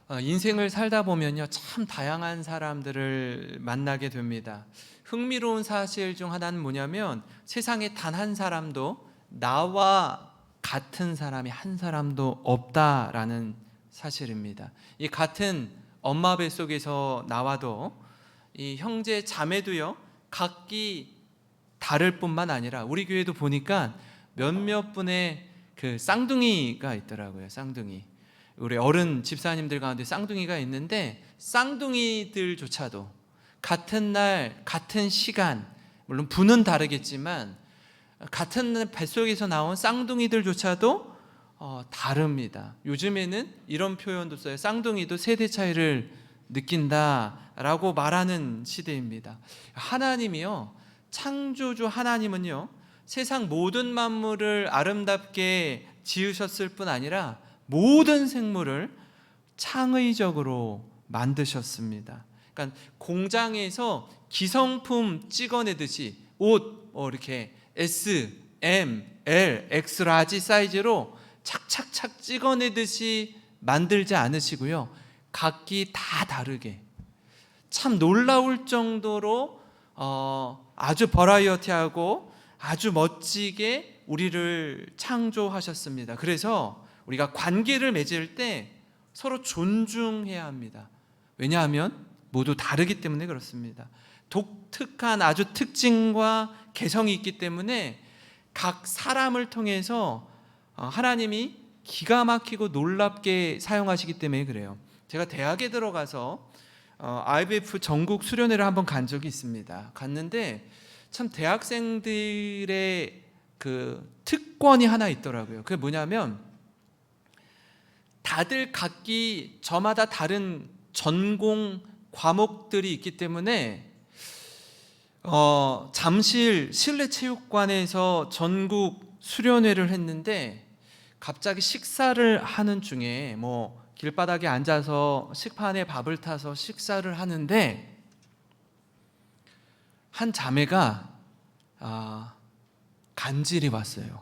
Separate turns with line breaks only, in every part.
인생을 살다 보면요, 참 다양한 사람들을 만나게 됩니다. 흥미로운 사실 중 하나는 뭐냐면 세상에 단 한 사람도 나와 같은 사람이 한 사람도 없다라는 사실입니다. 이 같은 엄마 뱃속에서 나와도 이 형제 자매도요, 각기 다를 뿐만 아니라 우리 교회도 보니까 몇몇 분의 그 쌍둥이가 있더라고요. 쌍둥이. 우리 어른 집사님들 가운데 쌍둥이가 있는데 쌍둥이들조차도 같은 날 같은 시간, 물론 부는 다르겠지만 같은 뱃속에서 나온 쌍둥이들조차도 다릅니다. 요즘에는 이런 표현도 써요. 쌍둥이도 세대 차이를 느낀다라고 말하는 시대입니다. 하나님이요, 창조주 하나님은요, 세상 모든 만물을 아름답게 지으셨을 뿐 아니라 모든 생물을 창의적으로 만드셨습니다. 그러니까 공장에서 기성품 찍어내듯이 옷 이렇게 S, M, L, X 라지 사이즈로 착착착 찍어내듯이 만들지 않으시고요, 각기 다 다르게 참 놀라울 정도로 아주 버라이어티하고 아주 멋지게 우리를 창조하셨습니다. 그래서 우리가 관계를 맺을 때 서로 존중해야 합니다. 왜냐하면 모두 다르기 때문에 그렇습니다. 독특한 아주 특징과 개성이 있기 때문에 각 사람을 통해서 하나님이 기가 막히고 놀랍게 사용하시기 때문에 그래요. 제가 대학에 들어가서 IBF 전국 수련회를 한번 간 적이 있습니다. 갔는데 참 대학생들의 그 특권이 하나 있더라고요. 그게 뭐냐면 다들 각기 저마다 다른 전공 과목들이 있기 때문에 잠실 실내체육관에서 전국 수련회를 했는데 갑자기 식사를 하는 중에 길바닥에 앉아서 식판에 밥을 타서 식사를 하는데 한 자매가 간질이 왔어요.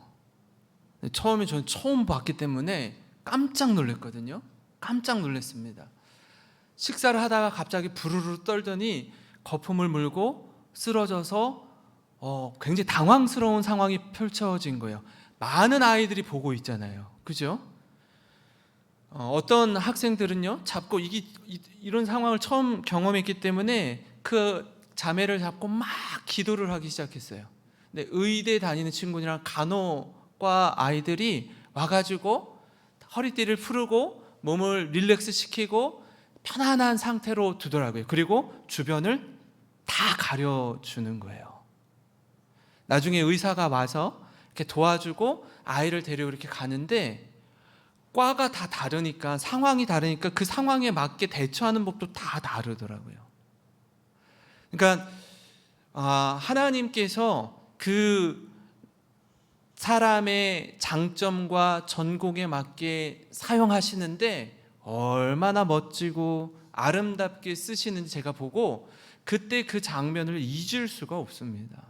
처음에 저는 처음 봤기 때문에 깜짝 놀랐거든요. 깜짝 놀랐습니다. 식사를 하다가 갑자기 부르르 떨더니 거품을 물고 쓰러져서 굉장히 당황스러운 상황이 펼쳐진 거예요. 많은 아이들이 보고 있잖아요. 그죠? 어떤 학생들은요, 잡고 이런 상황을 처음 경험했기 때문에 그 자매를 잡고 막 기도를 하기 시작했어요. 근데 의대 다니는 친구들이랑 간호과 아이들이 와가지고 허리띠를 풀고 몸을 릴렉스 시키고 편안한 상태로 두더라고요. 그리고 주변을 다 가려주는 거예요. 나중에 의사가 와서 이렇게 도와주고 아이를 데리고 이렇게 가는데 과가 다 다르니까, 상황이 다르니까 그 상황에 맞게 대처하는 법도 다 다르더라고요. 그러니까 하나님께서 그 사람의 장점과 전공에 맞게 사용하시는데 얼마나 멋지고 아름답게 쓰시는지 제가 보고 그때 그 장면을 잊을 수가 없습니다.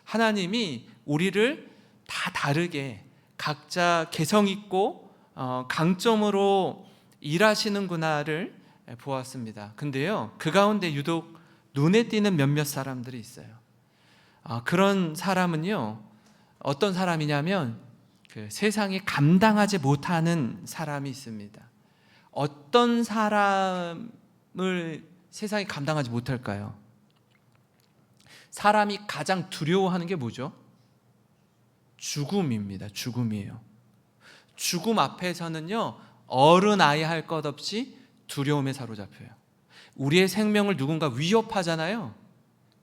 하나님이 우리를 다 다르게 각자 개성 있고 강점으로 일하시는구나를 보았습니다. 근데요, 그 가운데 유독 눈에 띄는 몇몇 사람들이 있어요. 그런 사람은요, 어떤 사람이냐면 그 세상에 감당하지 못하는 사람이 있습니다. 어떤 사람을 세상이 감당하지 못할까요? 사람이 가장 두려워하는 게 뭐죠? 죽음입니다. 죽음이에요. 죽음 앞에서는요, 어른 아이 할 것 없이 두려움에 사로잡혀요. 우리의 생명을 누군가 위협하잖아요.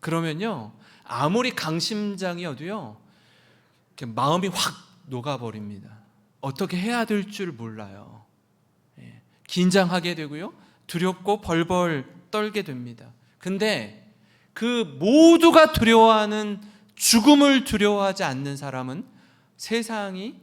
그러면요, 아무리 강심장이어도요, 마음이 확 녹아버립니다. 어떻게 해야 될 줄 몰라요. 긴장하게 되고요, 두렵고 벌벌 떨게 됩니다. 근데 그 모두가 두려워하는 죽음을 두려워하지 않는 사람은 세상이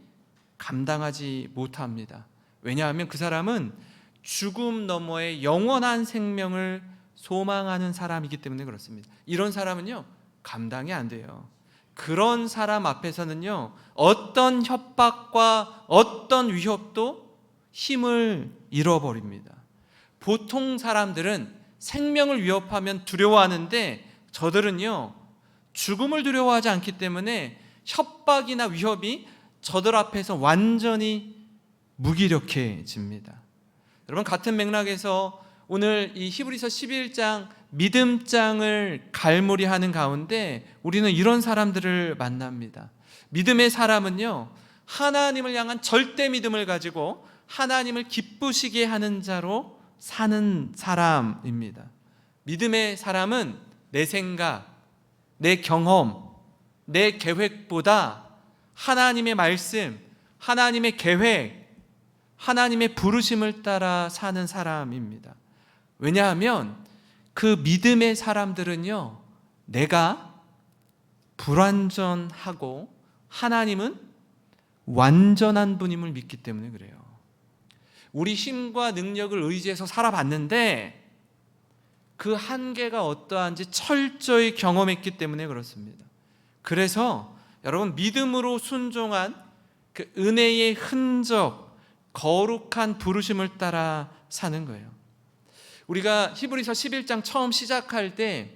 감당하지 못합니다. 왜냐하면 그 사람은 죽음 너머의 영원한 생명을 소망하는 사람이기 때문에 그렇습니다. 이런 사람은요, 감당이 안 돼요. 그런 사람 앞에서는요, 어떤 협박과 어떤 위협도 힘을 잃어버립니다. 보통 사람들은 생명을 위협하면 두려워하는데 저들은요, 죽음을 두려워하지 않기 때문에 협박이나 위협이 저들 앞에서 완전히 무기력해집니다. 여러분, 같은 맥락에서 오늘 이 히브리서 11장 믿음장을 갈무리하는 가운데 우리는 이런 사람들을 만납니다. 믿음의 사람은요, 하나님을 향한 절대 믿음을 가지고 하나님을 기쁘시게 하는 자로 사는 사람입니다. 믿음의 사람은 내 생각, 내 경험, 내 계획보다 하나님의 말씀, 하나님의 계획, 하나님의 부르심을 따라 사는 사람입니다. 왜냐하면 그 믿음의 사람들은요, 내가 불완전하고 하나님은 완전한 분임을 믿기 때문에 그래요. 우리 힘과 능력을 의지해서 살아봤는데 그 한계가 어떠한지 철저히 경험했기 때문에 그렇습니다. 그래서 여러분, 믿음으로 순종한 그 은혜의 흔적, 거룩한 부르심을 따라 사는 거예요. 우리가 히브리서 11장 처음 시작할 때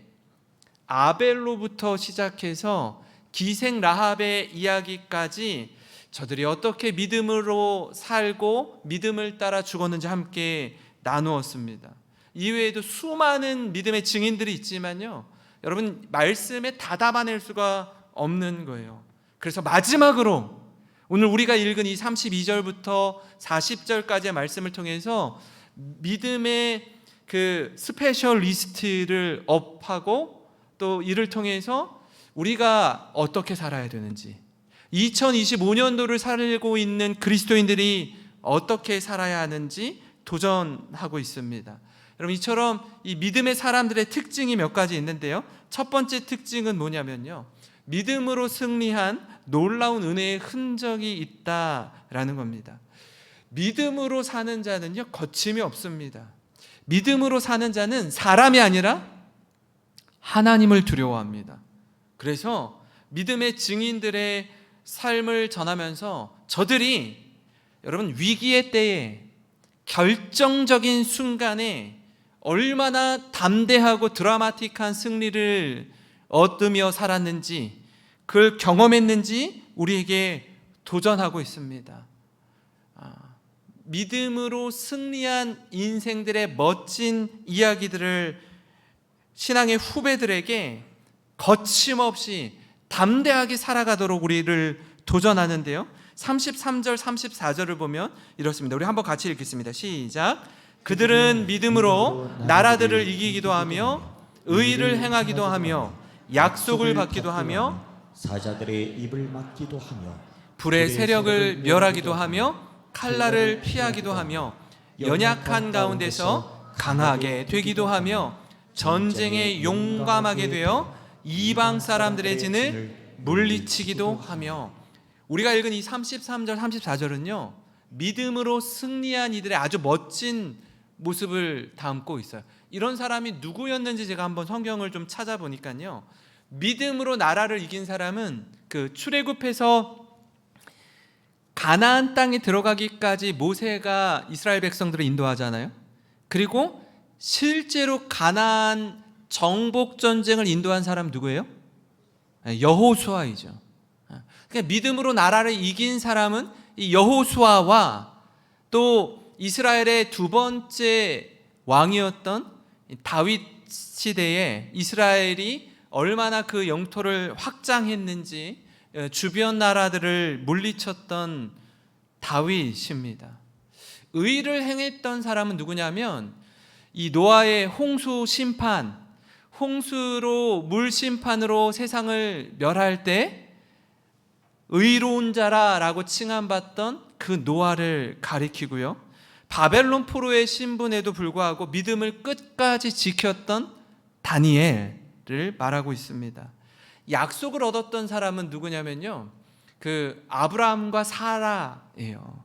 아벨로부터 시작해서 기생 라합의 이야기까지 저들이 어떻게 믿음으로 살고 믿음을 따라 죽었는지 함께 나누었습니다. 이외에도 수많은 믿음의 증인들이 있지만요, 여러분, 말씀에 다 담아낼 수가 없는 거예요. 그래서 마지막으로 오늘 우리가 읽은 이 32절부터 40절까지의 말씀을 통해서 믿음의 그 스페셜 리스트를 업하고 또 이를 통해서 우리가 어떻게 살아야 되는지, 2025년도를 살고 있는 그리스도인들이 어떻게 살아야 하는지 도전하고 있습니다. 여러분, 이처럼 이 믿음의 사람들의 특징이 몇 가지 있는데요, 첫 번째 특징은 뭐냐면요, 믿음으로 승리한 놀라운 은혜의 흔적이 있다라는 겁니다. 믿음으로 사는 자는요, 거침이 없습니다. 믿음으로 사는 자는 사람이 아니라 하나님을 두려워합니다. 그래서 믿음의 증인들의 삶을 전하면서 저들이 여러분, 위기의 때에 결정적인 순간에 얼마나 담대하고 드라마틱한 승리를 얻으며 살았는지, 그걸 경험했는지 우리에게 도전하고 있습니다. 믿음으로 승리한 인생들의 멋진 이야기들을 신앙의 후배들에게 거침없이 담대하게 살아가도록 우리를 도전하는데요, 33절 34절을 보면 이렇습니다. 우리 한번 같이 읽겠습니다. 시작. 그들은 믿음으로 나라들을 이기기도 하며 의를 행하기도 하며 약속을 받기도 하며
사자들의 입을 막기도 하며
불의 세력을 멸하기도 하며 칼날을 피하기도 하며 연약한 가운데서 강하게 되기도 하며 전쟁에 용감하게 되어 이방 사람들의 진을 물리치기도 하며. 우리가 읽은 이 33절 34절은요 믿음으로 승리한 이들의 아주 멋진 모습을 담고 있어요. 이런 사람이 누구였는지 제가 한번 성경을 좀 찾아보니까요, 믿음으로 나라를 이긴 사람은 그 출애굽해서 가나안 땅에 들어가기까지 모세가 이스라엘 백성들을 인도하잖아요. 그리고 실제로 가나안 정복 전쟁을 인도한 사람 누구예요? 여호수아이죠. 그러니까 믿음으로 나라를 이긴 사람은 이 여호수아와 또 이스라엘의 두 번째 왕이었던 다윗 시대에 이스라엘이 얼마나 그 영토를 확장했는지 주변 나라들을 물리쳤던 다윗입니다. 의를 행했던 사람은 누구냐면 이 노아의 홍수 심판, 홍수로 물 심판으로 세상을 멸할 때 의로운 자라라고 칭함받던 그 노아를 가리키고요, 바벨론 포로의 신분에도 불구하고 믿음을 끝까지 지켰던 다니엘을 말하고 있습니다. 약속을 얻었던 사람은 누구냐면요, 그 아브라함과 사라예요.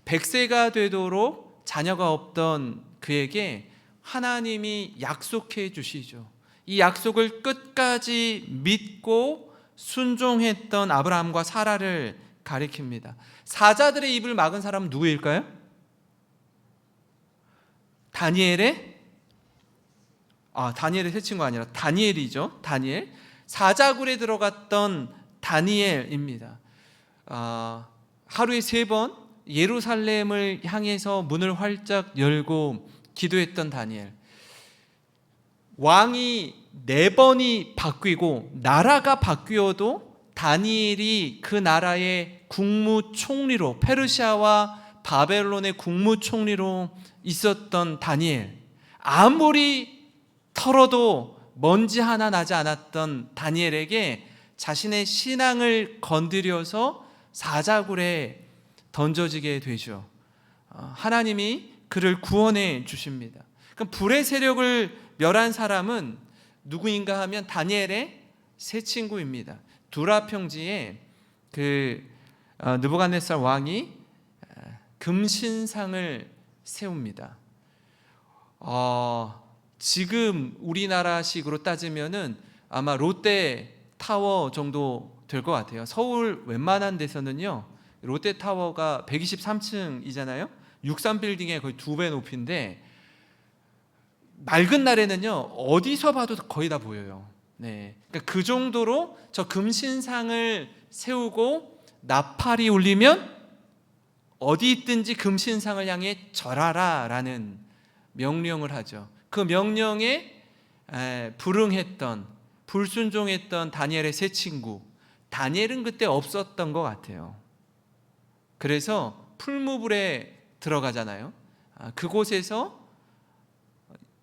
100세가 되도록 자녀가 없던 그에게 하나님이 약속해 주시죠. 이 약속을 끝까지 믿고 순종했던 아브라함과 사라를 가리킵니다. 사자들의 입을 막은 사람은 누구일까요? 다니엘의 세 친구가 아니라 다니엘이죠. 다니엘. 사자굴에 들어갔던 다니엘입니다. 하루에 3번 예루살렘을 향해서 문을 활짝 열고 기도했던 다니엘. 왕이 4번이 바뀌고 나라가 바뀌어도 다니엘이 그 나라의 국무총리로, 페르시아와 바벨론의 국무총리로 있었던 다니엘, 아무리 털어도 먼지 하나 나지 않았던 다니엘에게 자신의 신앙을 건드려서 사자굴에 던져지게 되죠. 하나님이 그를 구원해 주십니다. 그럼 불의 세력을 멸한 사람은 누구인가 하면 다니엘의 세 친구입니다. 두라 평지에 느부갓네살 왕이 금신상을 세웁니다. 지금 우리나라식으로 따지면은 아마 롯데타워 정도 될 것 같아요. 서울 웬만한 데서는요, 롯데타워가 123층이잖아요. 63빌딩의 거의 2배 높이인데 맑은 날에는요 어디서 봐도 거의 다 보여요. 네, 그러니까 그 정도로 저 금신상을 세우고 나팔이 울리면 어디 있든지 금신상을 향해 절하라 라는 명령을 하죠. 그 명령에 불응했던, 불순종했던 다니엘의 세 친구, 다니엘은 그때 없었던 것 같아요. 그래서 풀무불에 들어가잖아요. 그곳에서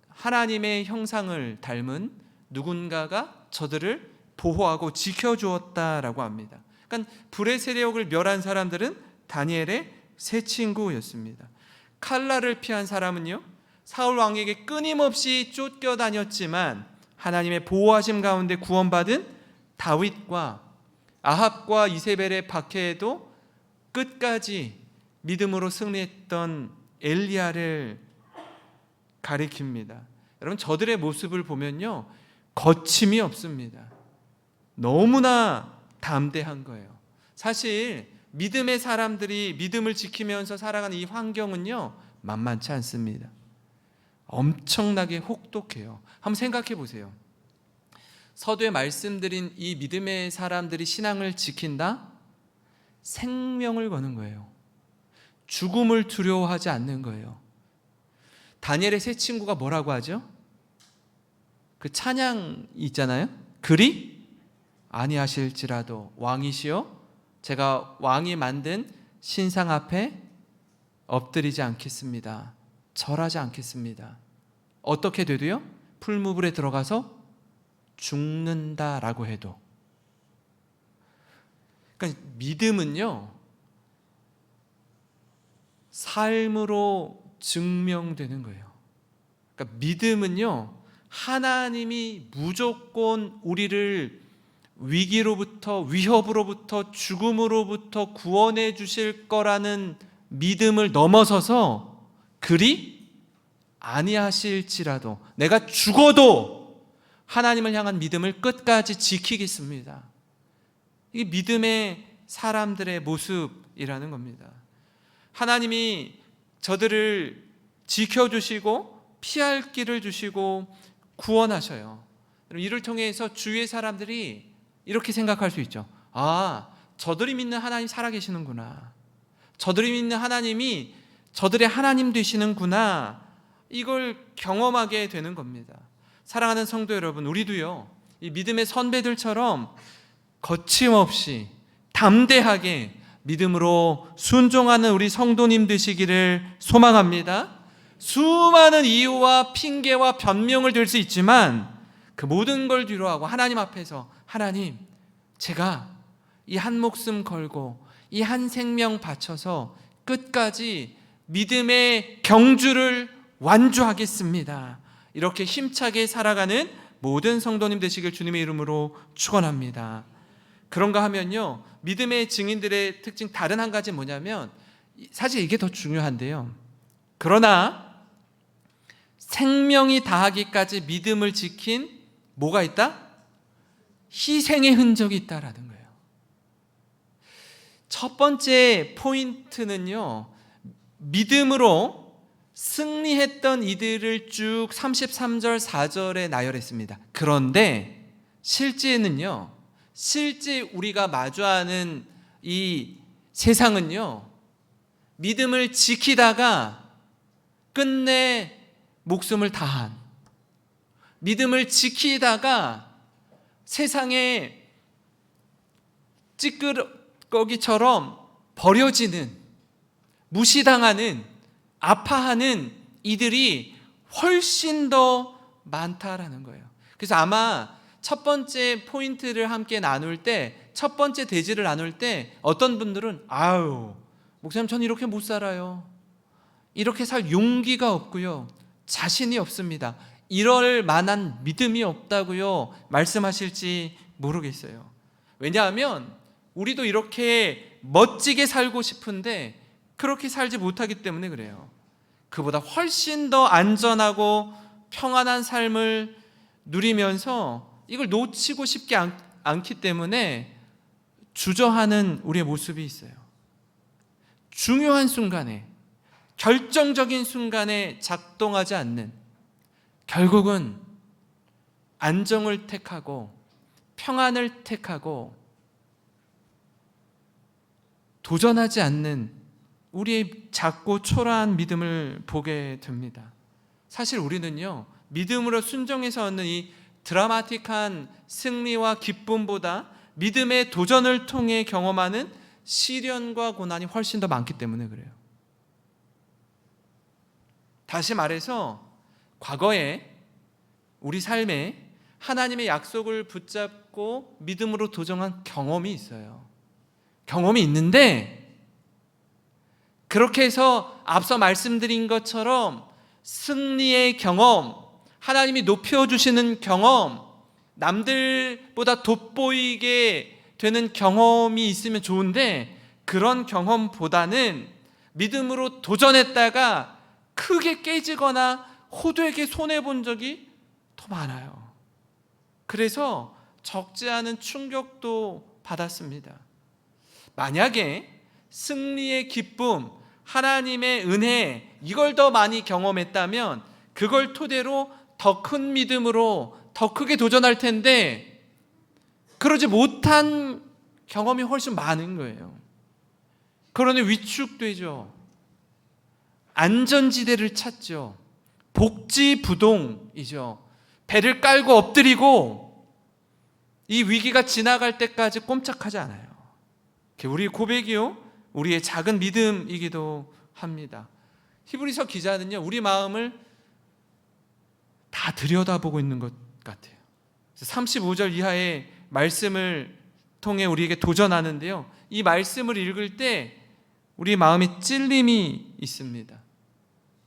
하나님의 형상을 닮은 누군가가 저들을 보호하고 지켜주었다라고 합니다. 그러니까 불의 세력을 멸한 사람들은 다니엘의 세 친구였습니다. 칼날을 피한 사람은요, 사울 왕에게 끊임없이 쫓겨다녔지만 하나님의 보호하심 가운데 구원받은 다윗과 아합과 이세벨의 박해에도 끝까지 믿음으로 승리했던 엘리야를 가리킵니다. 여러분, 저들의 모습을 보면요 거침이 없습니다. 너무나 담대한 거예요. 사실 믿음의 사람들이 믿음을 지키면서 살아가는 이 환경은요 만만치 않습니다. 엄청나게 혹독해요. 한번 생각해 보세요. 서두에 말씀드린 이 믿음의 사람들이 신앙을 지킨다? 생명을 거는 거예요. 죽음을 두려워하지 않는 거예요. 다니엘의 세 친구가 뭐라고 하죠? 그 찬양 있잖아요. 그리 아니하실지라도 왕이시여 제가 왕이 만든 신상 앞에 엎드리지 않겠습니다. 절하지 않겠습니다. 어떻게 돼도요? 풀무불에 들어가서 죽는다라고 해도. 그러니까 믿음은요 삶으로 증명되는 거예요. 그러니까 믿음은요 하나님이 무조건 우리를 위기로부터, 위협으로부터, 죽음으로부터 구원해 주실 거라는 믿음을 넘어서서 그리 아니하실지라도 내가 죽어도 하나님을 향한 믿음을 끝까지 지키겠습니다. 이게 믿음의 사람들의 모습이라는 겁니다. 하나님이 저들을 지켜주시고 피할 길을 주시고 구원하셔요. 이를 통해서 주위의 사람들이 이렇게 생각할 수 있죠. 저들이 믿는 하나님 살아계시는구나. 저들이 믿는 하나님이 저들의 하나님 되시는구나. 이걸 경험하게 되는 겁니다. 사랑하는 성도 여러분, 우리도요 이 믿음의 선배들처럼 거침없이 담대하게 믿음으로 순종하는 우리 성도님 되시기를 소망합니다. 수많은 이유와 핑계와 변명을 들 수 있지만 그 모든 걸 뒤로하고 하나님 앞에서 하나님, 제가 이 한 목숨 걸고 이 한 생명 바쳐서 끝까지 믿음의 경주를 완주하겠습니다. 이렇게 힘차게 살아가는 모든 성도님 되시길 주님의 이름으로 축원합니다. 그런가 하면요 믿음의 증인들의 특징 다른 한 가지 뭐냐면 사실 이게 더 중요한데요, 그러나 생명이 다하기까지 믿음을 지킨 뭐가 있다? 희생의 흔적이 있다라는 거예요. 첫 번째 포인트는요, 믿음으로 승리했던 이들을 쭉 33절 4절에 나열했습니다. 그런데 실제는요, 실제 우리가 마주하는 이 세상은요, 믿음을 지키다가 끝내 목숨을 다한, 믿음을 지키다가 세상에 찌끄러기처럼 버려지는, 무시당하는, 아파하는 이들이 훨씬 더 많다라는 거예요. 그래서 아마 첫 번째 포인트를 함께 나눌 때, 첫 번째 대지를 나눌 때 어떤 분들은 아유, 목사님 전 이렇게 못 살아요, 이렇게 살 용기가 없고요, 자신이 없습니다, 이럴 만한 믿음이 없다고요 말씀하실지 모르겠어요. 왜냐하면 우리도 이렇게 멋지게 살고 싶은데 그렇게 살지 못하기 때문에 그래요. 그보다 훨씬 더 안전하고 평안한 삶을 누리면서 이걸 놓치고 싶지 않기 때문에 주저하는 우리의 모습이 있어요. 중요한 순간에, 결정적인 순간에 작동하지 않는, 결국은 안정을 택하고 평안을 택하고 도전하지 않는 우리의 작고 초라한 믿음을 보게 됩니다. 사실 우리는요, 믿음으로 순종해서 얻는 이 드라마틱한 승리와 기쁨보다 믿음의 도전을 통해 경험하는 시련과 고난이 훨씬 더 많기 때문에 그래요. 다시 말해서 과거에 우리 삶에 하나님의 약속을 붙잡고 믿음으로 도전한 경험이 있어요. 경험이 있는데 그렇게 해서 앞서 말씀드린 것처럼 승리의 경험, 하나님이 높여주시는 경험, 남들보다 돋보이게 되는 경험이 있으면 좋은데, 그런 경험보다는 믿음으로 도전했다가 크게 깨지거나 호되게 손해본 적이 더 많아요. 그래서 적지 않은 충격도 받았습니다. 만약에 승리의 기쁨, 하나님의 은혜, 이걸 더 많이 경험했다면 그걸 토대로 더 큰 믿음으로 더 크게 도전할 텐데, 그러지 못한 경험이 훨씬 많은 거예요. 그러니 위축되죠. 안전지대를 찾죠. 복지부동이죠. 배를 깔고 엎드리고 이 위기가 지나갈 때까지 꼼짝하지 않아요. 우리 고백이요, 우리의 작은 믿음이기도 합니다. 히브리서 기자는요, 우리 마음을 다 들여다보고 있는 것 같아요. 35절 이하의 말씀을 통해 우리에게 도전하는데요, 이 말씀을 읽을 때 우리 마음에 찔림이 있습니다.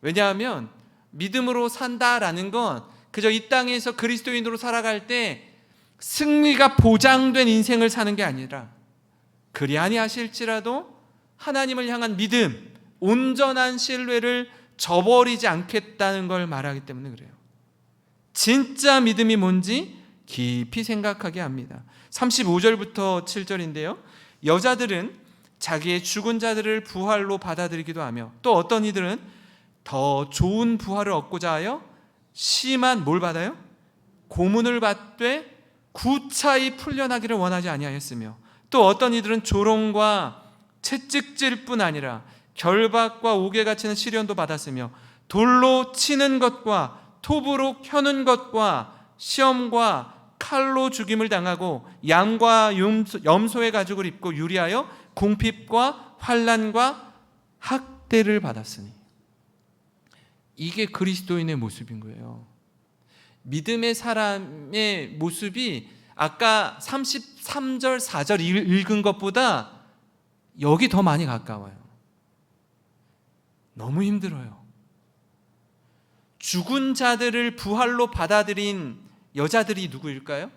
왜냐하면 믿음으로 산다라는 건 그저 이 땅에서 그리스도인으로 살아갈 때 승리가 보장된 인생을 사는 게 아니라, 그리 아니하실지라도 하나님을 향한 믿음, 온전한 신뢰를 저버리지 않겠다는 걸 말하기 때문에 그래요. 진짜 믿음이 뭔지 깊이 생각하게 합니다. 35절부터 7절인데요, 여자들은 자기의 죽은 자들을 부활로 받아들이기도 하며, 또 어떤 이들은 더 좋은 부활을 얻고자 하여 심한 뭘 받아요? 고문을 받되 구차히 풀려나기를 원하지 아니하였으며, 또 어떤 이들은 조롱과 채찍질 뿐 아니라 결박과 옥에 치는 시련도 받았으며, 돌로 치는 것과 톱으로 켜는 것과 시험과 칼로 죽임을 당하고 양과 염소의 가죽을 입고 유리하여 궁핍과 환난과 학대를 받았으니. 이게 그리스도인의 모습인 거예요. 믿음의 사람의 모습이 아까 33절 4절 읽은 것보다 여기 더 많이 가까워요. 너무 힘들어요. 죽은 자들을 부활로 받아들인 여자들이 누구일까요?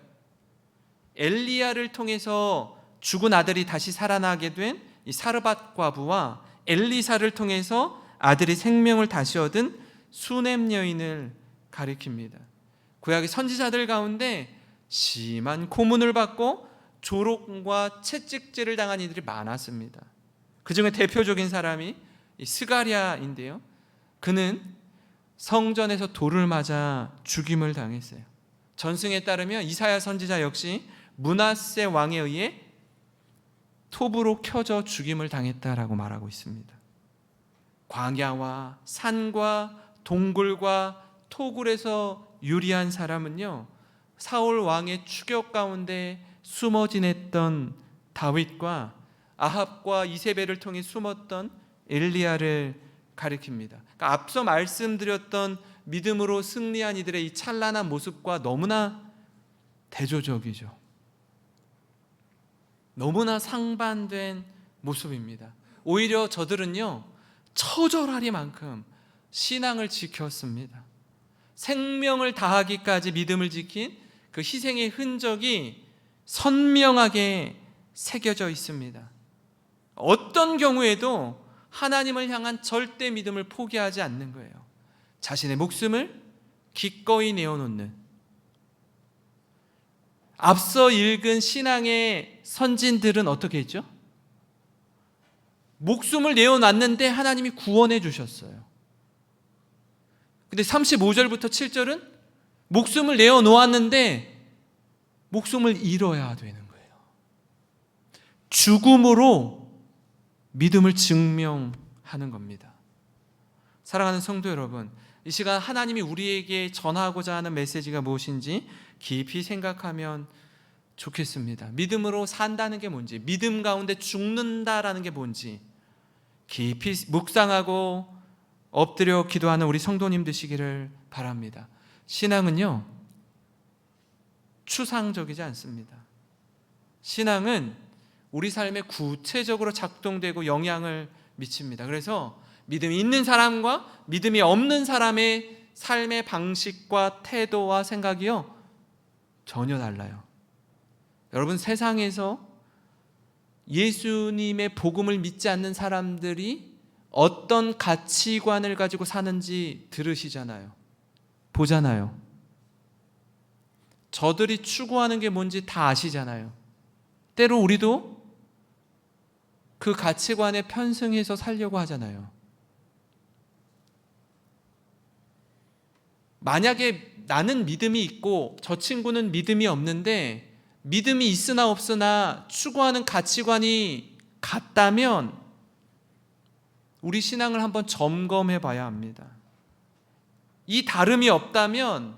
엘리야를 통해서 죽은 아들이 다시 살아나게 된 이 사르밧 과부와 엘리사를 통해서 아들이 생명을 다시 얻은 수넴 여인을 가리킵니다. 구약의 선지자들 가운데 심한 고문을 받고 조롱과 채찍질을 당한 이들이 많았습니다. 그 중에 대표적인 사람이 이 스가랴인데요. 그는 성전에서 돌을 맞아 죽임을 당했어요. 전승에 따르면 이사야 선지자 역시 므낫세 왕에 의해 톱으로 켜져 죽임을 당했다라고 말하고 있습니다. 광야와 산과 동굴과 토굴에서 유리한 사람은요, 사울 왕의 추격 가운데 숨어 지냈던 다윗과 아합과 이세벨을 통해 숨었던 엘리야를 가리킵니다. 그러니까 앞서 말씀드렸던 믿음으로 승리한 이들의 이 찬란한 모습과 너무나 대조적이죠. 너무나 상반된 모습입니다. 오히려 저들은요, 처절하리만큼 신앙을 지켰습니다. 생명을 다하기까지 믿음을 지킨 그 희생의 흔적이 선명하게 새겨져 있습니다. 어떤 경우에도 하나님을 향한 절대 믿음을 포기하지 않는 거예요. 자신의 목숨을 기꺼이 내어놓는, 앞서 읽은 신앙의 선진들은 어떻게 했죠? 목숨을 내어놨는데 하나님이 구원해 주셨어요. 근데 35절부터 7절은 목숨을 내어놓았는데 목숨을 잃어야 되는 거예요. 죽음으로 믿음을 증명하는 겁니다. 사랑하는 성도 여러분, 이 시간 하나님이 우리에게 전하고자 하는 메시지가 무엇인지 깊이 생각하면 좋겠습니다. 믿음으로 산다는 게 뭔지, 믿음 가운데 죽는다라는 게 뭔지 깊이 묵상하고 엎드려 기도하는 우리 성도님 되시기를 바랍니다. 신앙은요, 추상적이지 않습니다. 신앙은 우리 삶에 구체적으로 작동되고 영향을 미칩니다. 그래서 믿음이 있는 사람과 믿음이 없는 사람의 삶의 방식과 태도와 생각이요, 전혀 달라요. 여러분, 세상에서 예수님의 복음을 믿지 않는 사람들이 어떤 가치관을 가지고 사는지 들으시잖아요. 보잖아요. 저들이 추구하는 게 뭔지 다 아시잖아요. 때로 우리도 그 가치관에 편승해서 살려고 하잖아요. 만약에 나는 믿음이 있고 저 친구는 믿음이 없는데 믿음이 있으나 없으나 추구하는 가치관이 같다면 우리 신앙을 한번 점검해 봐야 합니다. 이 다름이 없다면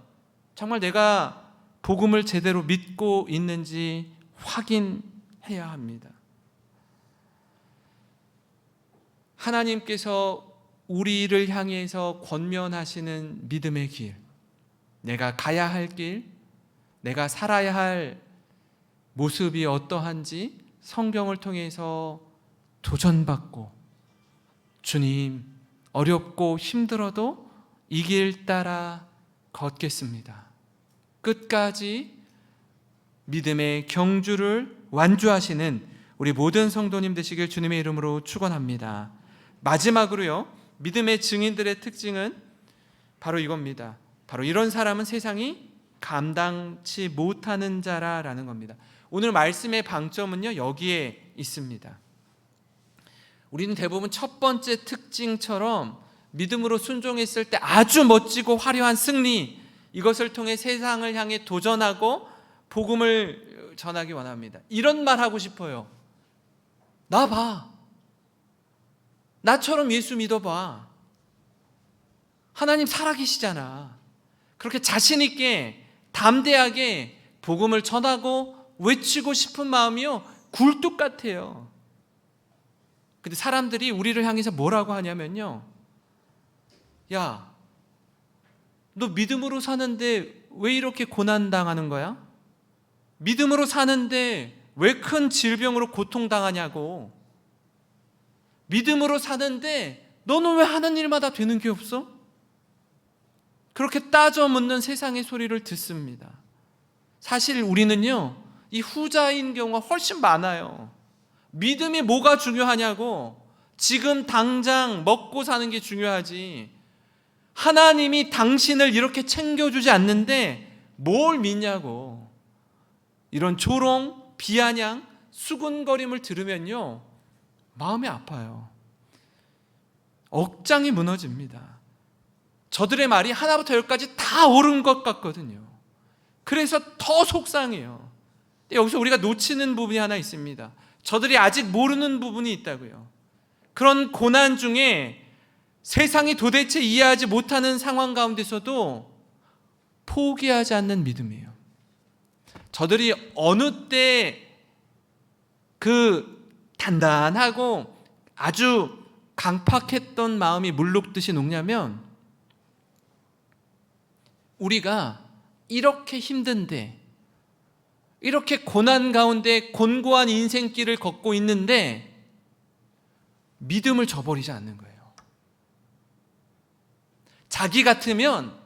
정말 내가 복음을 제대로 믿고 있는지 확인해야 합니다. 하나님께서 우리를 향해서 권면하시는 믿음의 길, 내가 가야 할 길, 내가 살아야 할 모습이 어떠한지 성경을 통해서 도전받고, 주님, 어렵고 힘들어도 이 길 따라 걷겠습니다. 끝까지 믿음의 경주를 완주하시는 우리 모든 성도님 되시길 주님의 이름으로 축원합니다. 마지막으로요, 믿음의 증인들의 특징은 바로 이겁니다. 바로 이런 사람은 세상이 감당치 못하는 자라라는 겁니다. 오늘 말씀의 방점은요, 여기에 있습니다. 우리는 대부분 첫 번째 특징처럼 믿음으로 순종했을 때 아주 멋지고 화려한 승리, 이것을 통해 세상을 향해 도전하고 복음을 전하기 원합니다. 이런 말 하고 싶어요. 나 봐. 나처럼 예수 믿어봐. 하나님 살아계시잖아. 그렇게 자신 있게 담대하게 복음을 전하고 외치고 싶은 마음이요, 굴뚝 같아요. 근데 사람들이 우리를 향해서 뭐라고 하냐면요, 야, 너 믿음으로 사는데 왜 이렇게 고난당하는 거야? 믿음으로 사는데 왜 큰 질병으로 고통당하냐고. 믿음으로 사는데 너는 왜 하는 일마다 되는 게 없어? 그렇게 따져 묻는 세상의 소리를 듣습니다. 사실 우리는요, 이 후자인 경우가 훨씬 많아요. 믿음이 뭐가 중요하냐고. 지금 당장 먹고 사는 게 중요하지. 하나님이 당신을 이렇게 챙겨주지 않는데 뭘 믿냐고. 이런 조롱, 비아냥 수군거림을 들으면요, 마음이 아파요. 억장이 무너집니다. 저들의 말이 하나부터 열까지 다 옳은 것 같거든요. 그래서 더 속상해요. 여기서 우리가 놓치는 부분이 하나 있습니다. 저들이 아직 모르는 부분이 있다고요. 그런 고난 중에 세상이 도대체 이해하지 못하는 상황 가운데서도 포기하지 않는 믿음이에요. 저들이 어느 때 그 단단하고 아주 강팍했던 마음이 물녹듯이 녹냐면, 우리가 이렇게 힘든데, 이렇게 고난 가운데 곤고한 인생길을 걷고 있는데 믿음을 저버리지 않는 거예요. 자기 같으면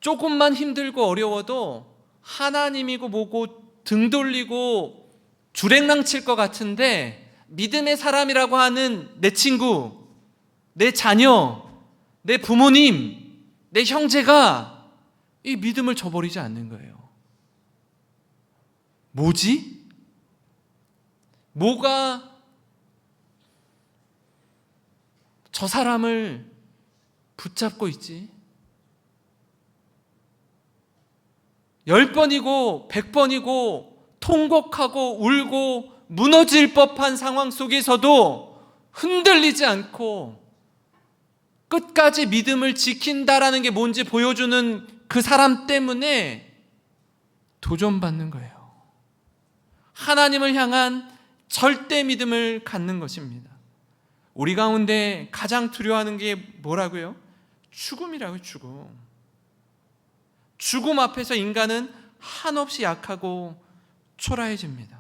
조금만 힘들고 어려워도 하나님이고 뭐고 등 돌리고 주랭랑 칠 것 같은데, 믿음의 사람이라고 하는 내 친구, 내 자녀, 내 부모님, 내 형제가 이 믿음을 저버리지 않는 거예요. 뭐지? 뭐가 저 사람을 붙잡고 있지? 10번이고 100번이고 통곡하고 울고 무너질 법한 상황 속에서도 흔들리지 않고 끝까지 믿음을 지킨다라는 게 뭔지 보여주는 그 사람 때문에 도전받는 거예요. 하나님을 향한 절대 믿음을 갖는 것입니다. 우리 가운데 가장 두려워하는 게 뭐라고요? 죽음이라고요. 죽음 앞에서 인간은 한없이 약하고 초라해집니다.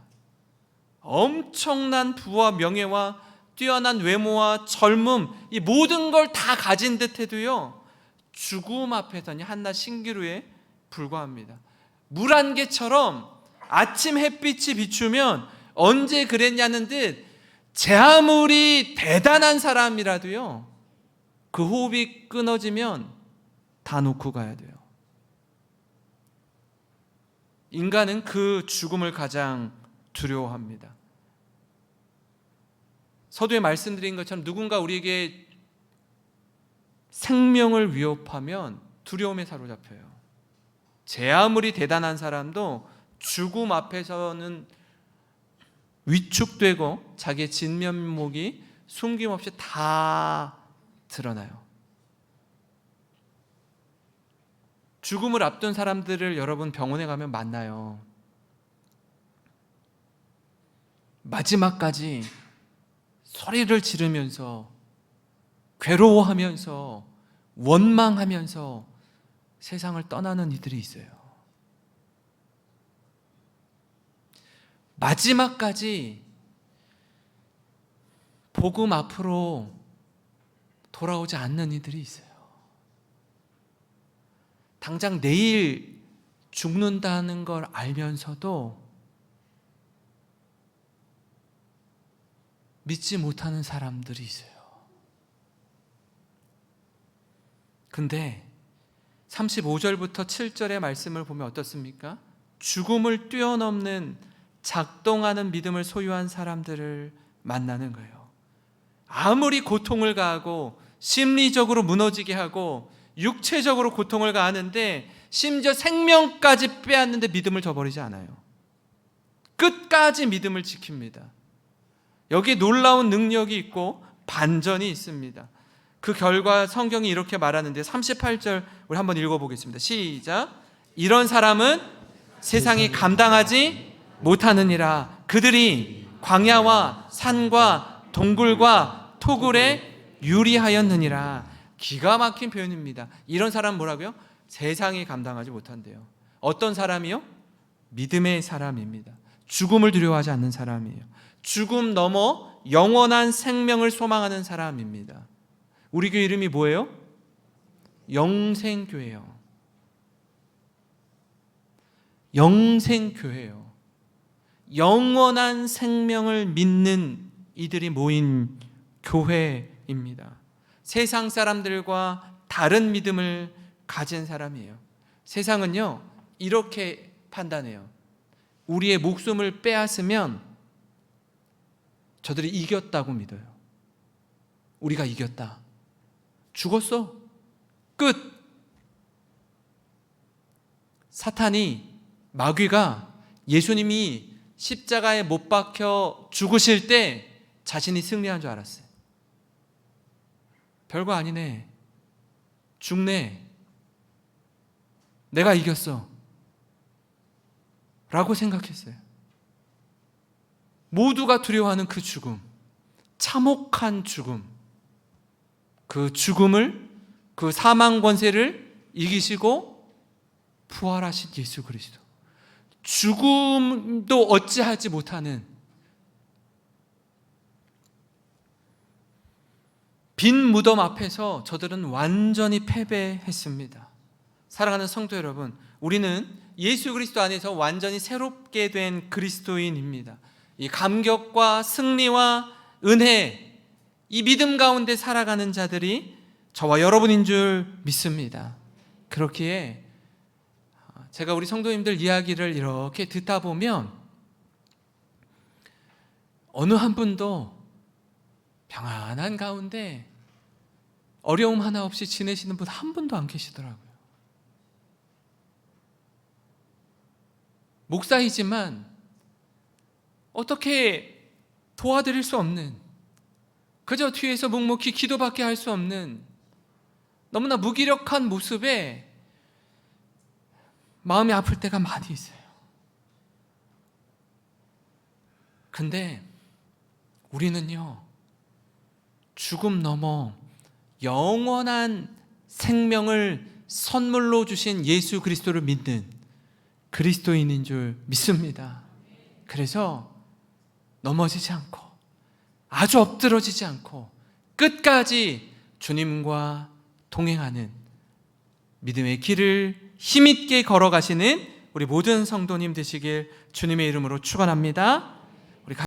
엄청난 부와 명예와 뛰어난 외모와 젊음, 이 모든 걸 다 가진 듯 해도요, 죽음 앞에서는 한낱 신기루에 불과합니다. 물 한 개처럼 아침 햇빛이 비추면 언제 그랬냐는 듯, 제 아무리 대단한 사람이라도요, 그 호흡이 끊어지면 다 놓고 가야 돼요. 인간은 그 죽음을 가장 두려워합니다. 서두에 말씀드린 것처럼 누군가 우리에게 생명을 위협하면 두려움에 사로잡혀요. 제 아무리 대단한 사람도 죽음 앞에서는 위축되고 자기의 진면목이 숨김없이 다 드러나요. 죽음을 앞둔 사람들을 여러분 병원에 가면 만나요. 마지막까지 소리를 지르면서 괴로워하면서 원망하면서 세상을 떠나는 이들이 있어요. 마지막까지 복음 앞으로 돌아오지 않는 이들이 있어요. 당장 내일 죽는다는 걸 알면서도 믿지 못하는 사람들이 있어요. 근데 35절부터 7절의 말씀을 보면 어떻습니까? 죽음을 뛰어넘는 작동하는 믿음을 소유한 사람들을 만나는 거예요. 아무리 고통을 가하고 심리적으로 무너지게 하고 육체적으로 고통을 가하는데, 심지어 생명까지 빼앗는데 믿음을 저버리지 않아요. 끝까지 믿음을 지킵니다. 여기에 놀라운 능력이 있고 반전이 있습니다. 그 결과 성경이 이렇게 말하는데, 38절 우리 한번 읽어보겠습니다. 시작. 이런 사람은 세상이 감당하지 못하느니라. 그들이 광야와 산과 동굴과 토굴에 유리하였느니라. 기가 막힌 표현입니다. 이런 사람 뭐라고요? 세상이 감당하지 못한대요. 어떤 사람이요? 믿음의 사람입니다. 죽음을 두려워하지 않는 사람이에요. 죽음 넘어 영원한 생명을 소망하는 사람입니다. 우리 교회 이름이 뭐예요? 영생교회요. 영생교회요. 영원한 생명을 믿는 이들이 모인 교회입니다. 세상 사람들과 다른 믿음을 가진 사람이에요. 세상은요, 이렇게 판단해요. 우리의 목숨을 빼앗으면 저들이 이겼다고 믿어요. 우리가 이겼다. 죽었어. 끝. 사탄이, 마귀가 예수님이 십자가에 못 박혀 죽으실 때 자신이 승리한 줄 알았어요. 별거 아니네. 죽네. 내가 이겼어. 라고 생각했어요. 모두가 두려워하는 그 죽음, 참혹한 죽음, 그 죽음을, 그 사망 권세를 이기시고 부활하신 예수 그리스도, 죽음도 어찌하지 못하는 빈 무덤 앞에서 저들은 완전히 패배했습니다. 사랑하는 성도 여러분, 우리는 예수 그리스도 안에서 완전히 새롭게 된 그리스도인입니다. 이 감격과 승리와 은혜, 이 믿음 가운데 살아가는 자들이 저와 여러분인 줄 믿습니다. 그렇기에 제가 우리 성도님들 이야기를 이렇게 듣다 보면 어느 한 분도 평안한 가운데 어려움 하나 없이 지내시는 분 한 분도 안 계시더라고요. 목사이지만 어떻게 도와드릴 수 없는, 그저 뒤에서 묵묵히 기도밖에 할 수 없는 너무나 무기력한 모습에 마음이 아플 때가 많이 있어요. 근데 우리는요, 죽음 넘어 영원한 생명을 선물로 주신 예수 그리스도를 믿는 그리스도인인 줄 믿습니다. 그래서 넘어지지 않고, 아주 엎드러지지 않고 끝까지 주님과 동행하는 믿음의 길을 힘있게 걸어가시는 우리 모든 성도님 되시길 주님의 이름으로 축원합니다.